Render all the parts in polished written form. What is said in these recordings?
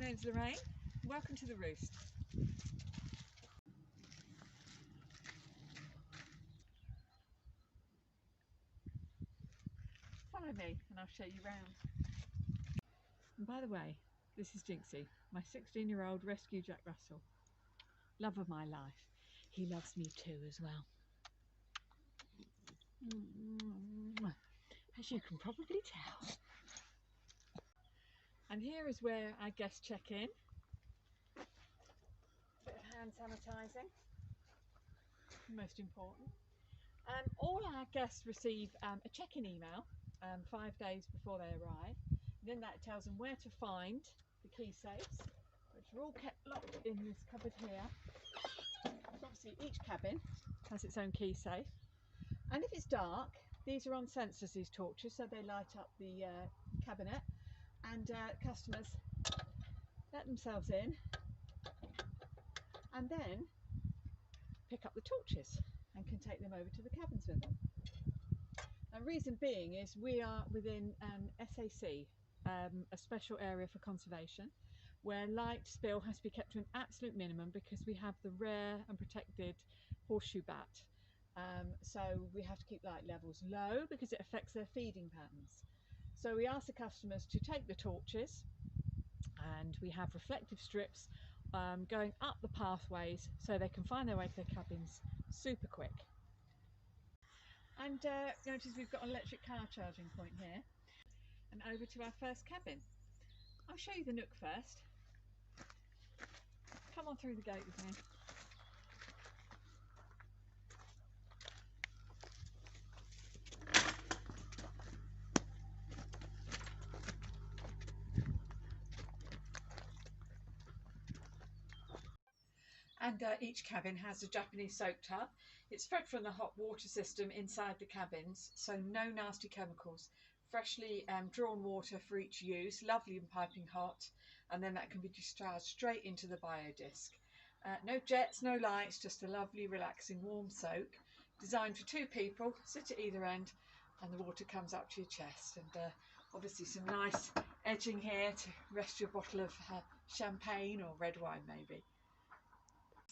name's Lorraine. Welcome to the Roost. Follow me and I'll show you around. And by the way, this is Jinxie, my 16-year-old rescue Jack Russell. Love of my life. He loves me too as well. As you can probably tell. And here is where our guests check in. A bit of hand sanitising, most important. All our guests receive a check-in email 5 days before they arrive. And then that tells them where to find the key safes, which are all kept locked in this cupboard here. So obviously each cabin has its own key safe. And if it's dark, these are on sensors, these torches, so they light up the cabinet, and customers let themselves in and then pick up the torches and can take them over to the cabins with them. The reason being is we are within an SAC, a special area for conservation, where light spill has to be kept to an absolute minimum because we have the rare and protected horseshoe bat. So we have to keep light levels low because it affects their feeding patterns. So we ask the customers to take the torches, and we have reflective strips going up the pathways so they can find their way to their cabins super quick. And notice we've got an electric car charging point here. And over to our first cabin. I'll show you the nook first. Come on through the gate with me. And each cabin has a Japanese soak tub. It's fed from the hot water system inside the cabins, so no nasty chemicals. Freshly drawn water for each use, lovely and piping hot, and then that can be discharged straight into the biodisc. No jets, no lights, just a lovely, relaxing, warm soak. Designed for 2 people, sit at either end, and the water comes up to your chest. And obviously some nice edging here to rest your bottle of champagne or red wine maybe.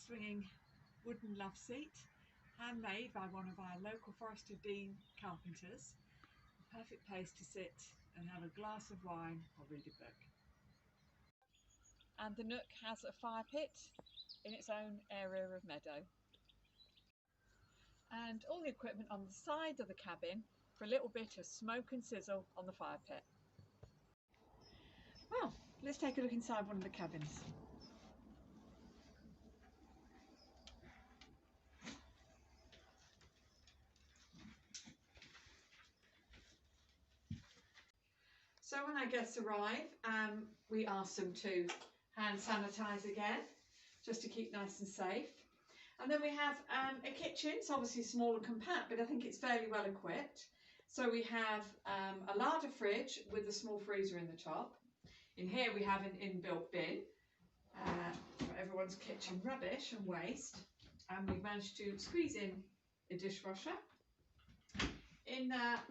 Swinging wooden love seat, handmade by one of our local Forest of Dean carpenters. A perfect place to sit and have a glass of wine or read a book. And the nook has a fire pit in its own area of meadow. And all the equipment on the side of the cabin for a little bit of smoke and sizzle on the fire pit. Well, let's take a look inside one of the cabins. So when our guests arrive, we ask them to hand sanitise again, just to keep nice and safe. And then we have a kitchen. It's obviously small and compact, but I think it's fairly well equipped. So we have a larder fridge with a small freezer in the top. In here we have an inbuilt bin for everyone's kitchen rubbish and waste. And we've managed to squeeze in a dishwasher.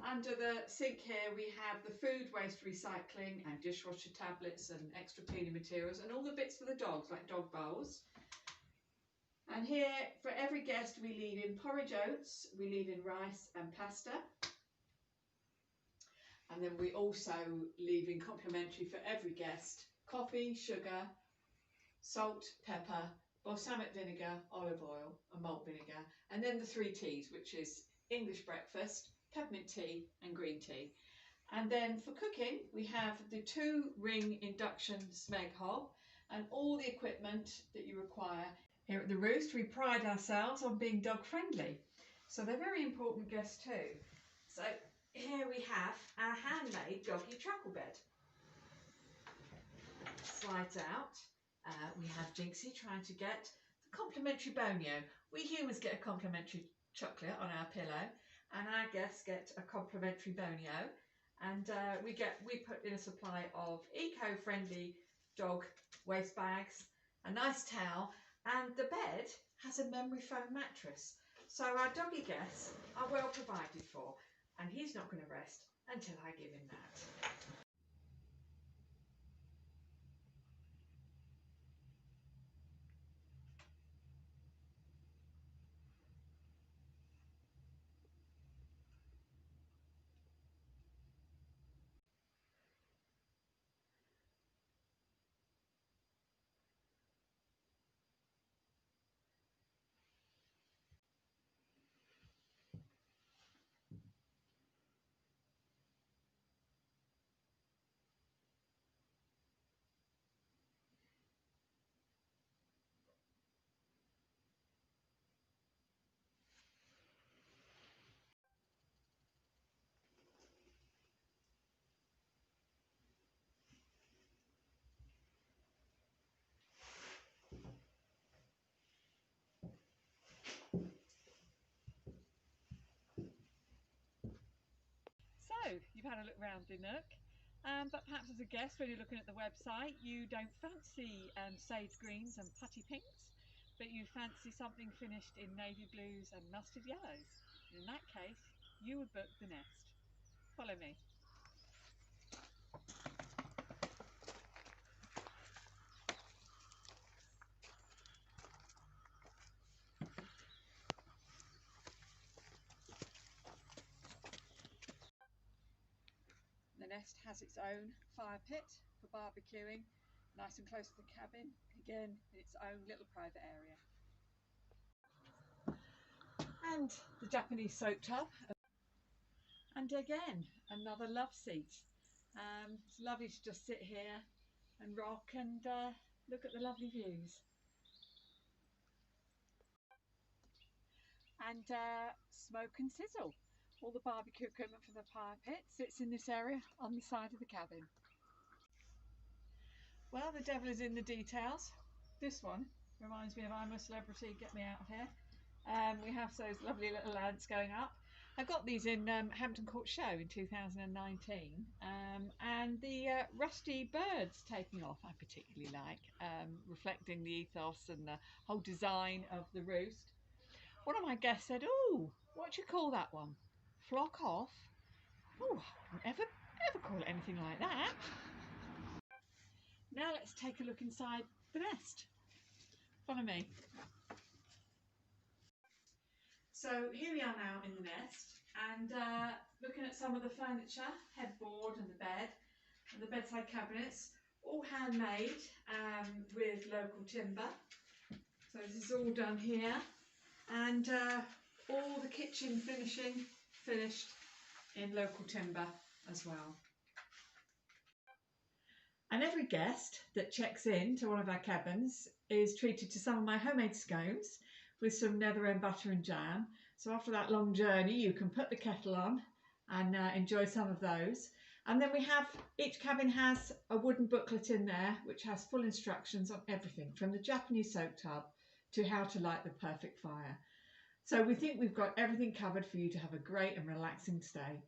Under the sink here we have the food waste recycling and dishwasher tablets and extra cleaning materials and all the bits for the dogs, like dog bowls. And here for every guest we leave in porridge oats, we leave in rice and pasta. And then we also leave in complimentary for every guest coffee, sugar, salt, pepper, balsamic vinegar, olive oil and malt vinegar. And then the 3 teas, which is English breakfast, peppermint tea and green tea. And then for cooking we have the 2-ring induction smeg hob and all the equipment that you require. Here at the Roost we pride ourselves on being dog friendly, so they're very important guests too. So here we have our handmade Doggie Travel Bed. Slides out. We have Jinxie trying to get the complimentary bonio. We humans get a complimentary chocolate on our pillow, and our guests get a complimentary bonio. And we put in a supply of eco-friendly dog waste bags, a nice towel, and the bed has a memory foam mattress. So our doggy guests are well provided for, and he's not going to rest until I give him that. you've had a look round the nook, but perhaps as a guest, when you're looking at the website, you don't fancy sage greens and putty pinks, but you fancy something finished in navy blues and mustard yellows. And in that case, you would book the nest. Follow me. The nest has its own fire pit for barbecuing, nice and close to the cabin. Again, its own little private area. And the Japanese soak tub. And again, another love seat. It's lovely to just sit here and rock and look at the lovely views. And smoke and sizzle. All the barbecue equipment for the fire pit sits in this area on the side of the cabin. Well, the devil is in the details. This one reminds me of I'm a Celebrity, Get Me Out of Here. We have those lovely little lamps going up. I got these in Hampton Court Show in 2019, and the rusty birds taking off I particularly like, reflecting the ethos and the whole design of the Roost. One of my guests said, "Oh, what do you call that one? Flock off?" Oh, I wouldn't ever call it anything like that. Now let's take a look inside the nest. Follow me. So here we are now in the nest, and looking at some of the furniture, headboard and the bed and the bedside cabinets, all handmade with local timber. So this is all done here, and all the kitchen finishing finished in local timber as well. And every guest that checks in to one of our cabins is treated to some of my homemade scones with some Netherend butter and jam. So after that long journey, you can put the kettle on and enjoy some of those. And then we have, each cabin has a wooden booklet in there which has full instructions on everything from the Japanese soak tub to how to light the perfect fire. So we think we've got everything covered for you to have a great and relaxing stay.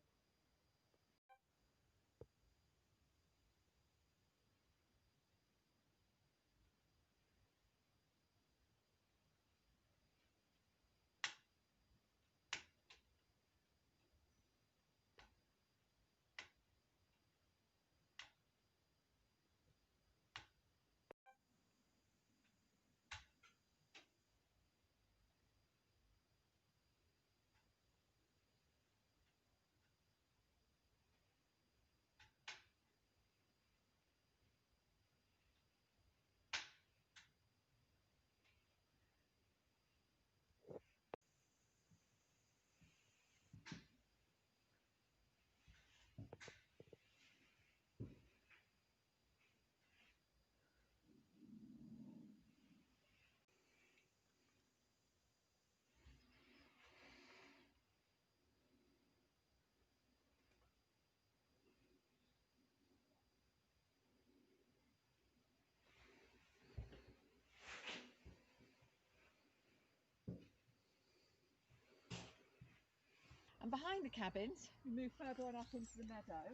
And behind the cabins, we move further on up into the meadow,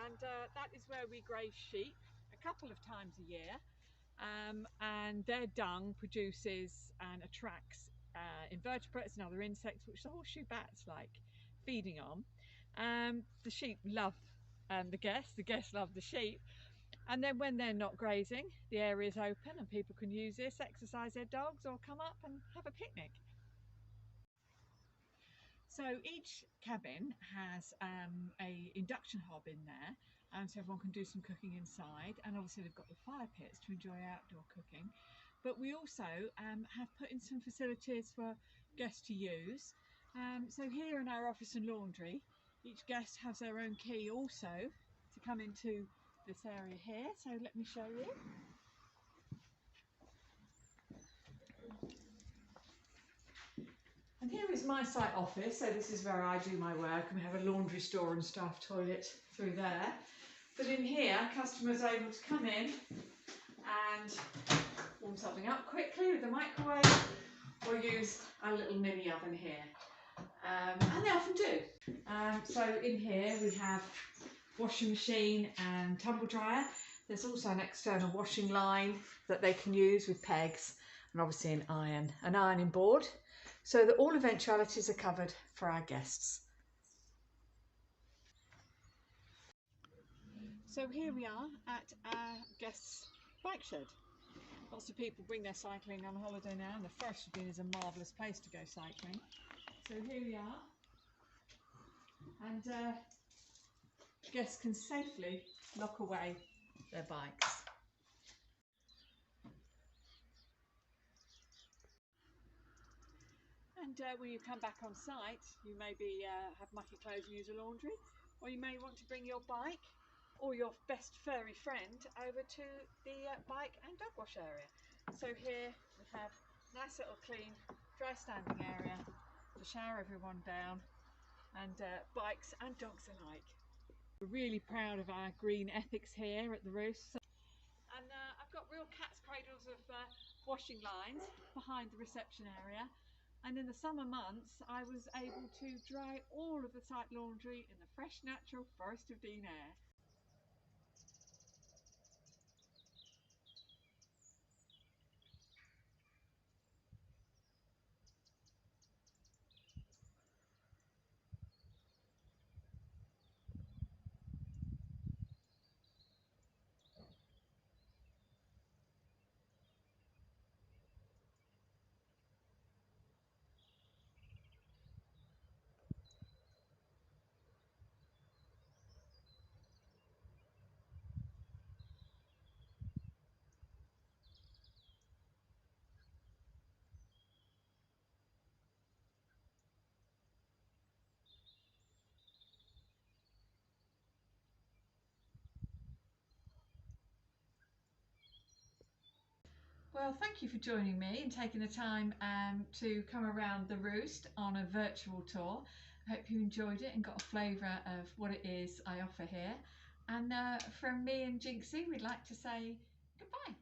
and that is where we graze sheep a couple of times a year, and their dung produces and attracts invertebrates and other insects which the horseshoe bats like feeding on. The sheep love the guests love the sheep, and then when they're not grazing, the area is open and people can use this, exercise their dogs or come up and have a picnic. So each cabin has a induction hob in there, so everyone can do some cooking inside, and obviously they've got the fire pits to enjoy outdoor cooking. But we also have put in some facilities for guests to use. So here in our office and laundry, each guest has their own key also to come into this area here. So let me show you. And here is my site office, so this is where I do my work, and we have a laundry store and staff toilet through there. But in here, customers are able to come in and warm something up quickly with the microwave, or use our little mini oven here. and they often do. So in here we have washing machine and tumble dryer. There's also an external washing line that they can use with pegs, and obviously an ironing board, so that all eventualities are covered for our guests. So here we are at our guests' bike shed. Lots of people bring their cycling on holiday now, and the Forest of Dean is a marvellous place to go cycling. So here we are, and guests can safely lock away their bikes. And when you come back on site, you maybe have mucky clothes and use a laundry, or you may want to bring your bike or your best furry friend over to the bike and dog wash area. So here we have a nice little clean dry standing area to shower everyone down, and bikes and dogs alike. We're really proud of our green ethics here at the Roost. And I've got real cat's cradles of washing lines behind the reception area. And in the summer months, I was able to dry all of the site laundry in the fresh, natural Forest of Dean air. Well, thank you for joining me and taking the time to come around the Roost on a virtual tour. I hope you enjoyed it and got a flavour of what it is I offer here. And from me and Jinxie, we'd like to say goodbye.